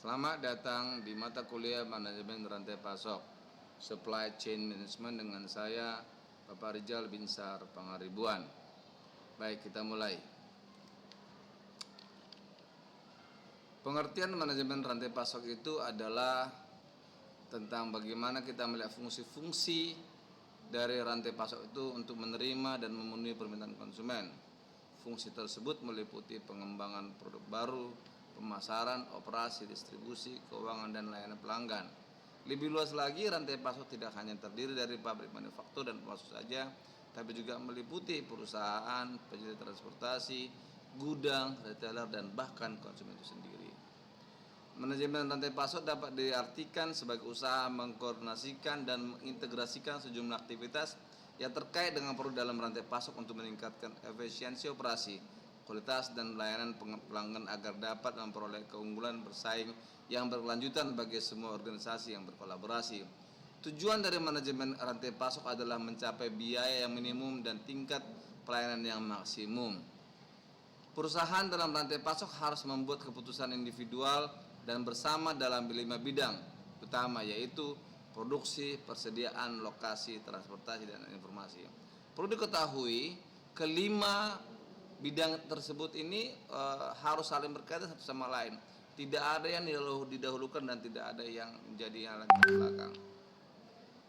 Selamat datang di mata kuliah Manajemen Rantai Pasok Supply Chain Management dengan saya Bapak Rizal Binsar Pangaribuan. Baik, kita mulai. Pengertian manajemen rantai pasok itu adalah tentang bagaimana kita melihat fungsi-fungsi dari rantai pasok itu untuk menerima dan memenuhi permintaan konsumen. Fungsi tersebut meliputi pengembangan produk baru, pemasaran, operasi, distribusi, keuangan, dan layanan pelanggan. Lebih luas lagi, rantai pasok tidak hanya terdiri dari pabrik manufaktur dan pemasok saja, tapi juga meliputi perusahaan, penyedia transportasi, gudang, retailer, dan bahkan konsumen itu sendiri. Manajemen rantai pasok dapat diartikan sebagai usaha mengkoordinasikan dan mengintegrasikan sejumlah aktivitas yang terkait dengan produk dalam rantai pasok untuk meningkatkan efisiensi operasi, kualitas, dan layanan pelanggan agar dapat memperoleh keunggulan bersaing yang berkelanjutan bagi semua organisasi yang berkolaborasi. Tujuan dari manajemen rantai pasok adalah mencapai biaya yang minimum dan tingkat pelayanan yang maksimum. Perusahaan dalam rantai pasok harus membuat keputusan individual dan bersama dalam 5 bidang utama, yaitu produksi, persediaan, lokasi, transportasi, dan informasi. Perlu diketahui, kelima bidang tersebut ini harus saling berkaitan satu sama lain. Tidak ada yang didahulukan dan tidak ada yang menjadi yang belakang.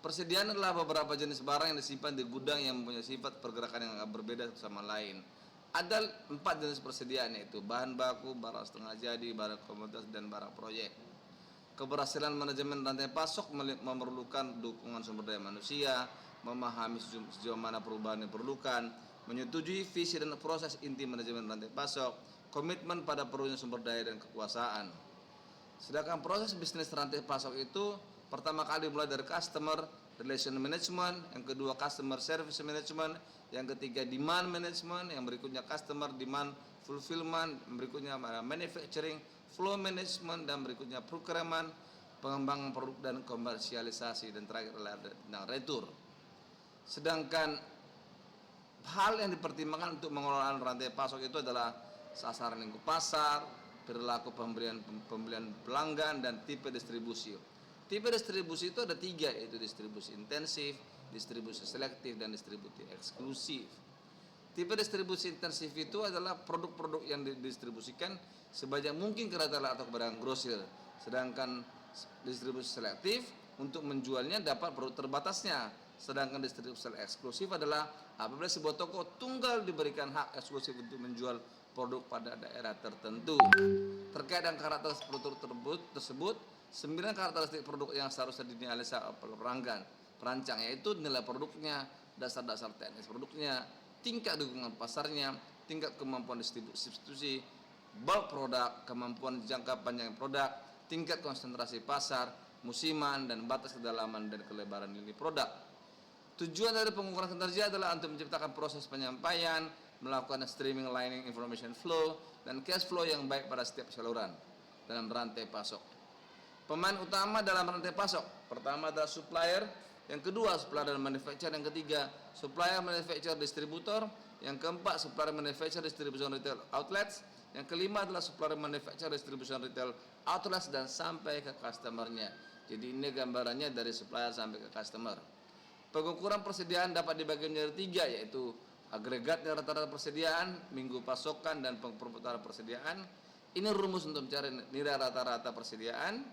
Persediaan adalah beberapa jenis barang yang disimpan di gudang yang mempunyai sifat pergerakan yang berbeda satu sama lain. Ada 4 jenis persediaan, yaitu bahan baku, barang setengah jadi, barang komoditas, dan barang proyek. Keberhasilan manajemen rantai pasok memerlukan dukungan sumber daya manusia, memahami sejauh mana perubahan yang diperlukan, menyetujui visi dan proses inti manajemen rantai pasok, komitmen pada perlunya sumber daya dan kekuasaan. Sedangkan proses bisnis rantai pasok itu pertama kali mulai dari customer relation management, yang kedua customer service management, yang ketiga demand management, yang berikutnya customer demand fulfillment, berikutnya manufacturing flow management, dan berikutnya procurement, pengembangan produk dan komersialisasi, dan terakhir adalah tentang retur. Sedangkan hal yang dipertimbangkan untuk mengelola rantai pasok itu adalah sasaran lingkup pasar, perilaku pembelian pelanggan, dan tipe distribusi. Tipe distribusi itu ada 3, yaitu distribusi intensif, distribusi selektif, dan distribusi eksklusif. Tipe distribusi intensif itu adalah produk-produk yang didistribusikan sebanyak mungkin ke retailer atau kepada grosir. Sedangkan distribusi selektif untuk menjualnya dapat produk terbatasnya. Sedangkan distribusi eksklusif adalah apabila sebuah toko tunggal diberikan hak eksklusif untuk menjual produk pada daerah tertentu. Terkait dengan karakteristik produk tersebut, 9 karakteristik produk yang seharusnya dianalisa oleh perancang, yaitu nilai produknya, dasar-dasar teknis produknya, tingkat dukungan pasarnya, tingkat kemampuan distribusi, bulk produk, kemampuan jangka panjang produk, tingkat konsentrasi pasar, musiman, dan batas kedalaman dan kelebaran lini produk. Tujuan dari pengukuran kinerja adalah untuk menciptakan proses penyampaian, melakukan streamlining information flow, dan cash flow yang baik pada setiap saluran dalam rantai pasok. Pemain utama dalam rantai pasok, pertama adalah supplier, yang kedua supplier dan manufacturer, yang ketiga supplier, manufacturer, distributor, yang keempat supplier, manufacturer, distribution, retail outlets, yang kelima adalah supplier, manufacturer, distribution, retail outlets, dan sampai ke customernya. Jadi ini gambarannya dari supplier sampai ke customer. Pengukuran persediaan dapat dibagi menjadi 3, yaitu agregatnya rata-rata persediaan, minggu pasokan, dan perputaran persediaan. Ini rumus untuk mencari nilai rata-rata persediaan,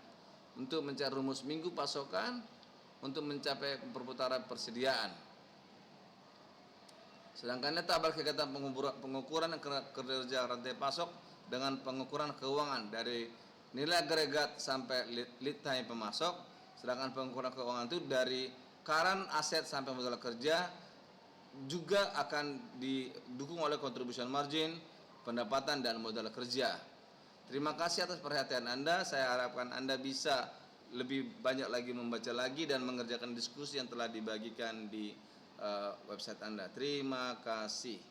untuk mencari rumus minggu pasokan, untuk mencapai perputaran persediaan. Sedangkan tabel kegiatan pengukuran kinerja rantai pasok dengan pengukuran keuangan dari nilai agregat sampai lead time pemasok. Sedangkan pengukuran keuangan itu dari current aset sampai modal kerja, juga akan didukung oleh contribution margin, pendapatan, dan modal kerja. Terima kasih atas perhatian Anda. Saya harapkan Anda bisa lebih banyak lagi membaca lagi dan mengerjakan diskusi yang telah dibagikan di website Anda. Terima kasih.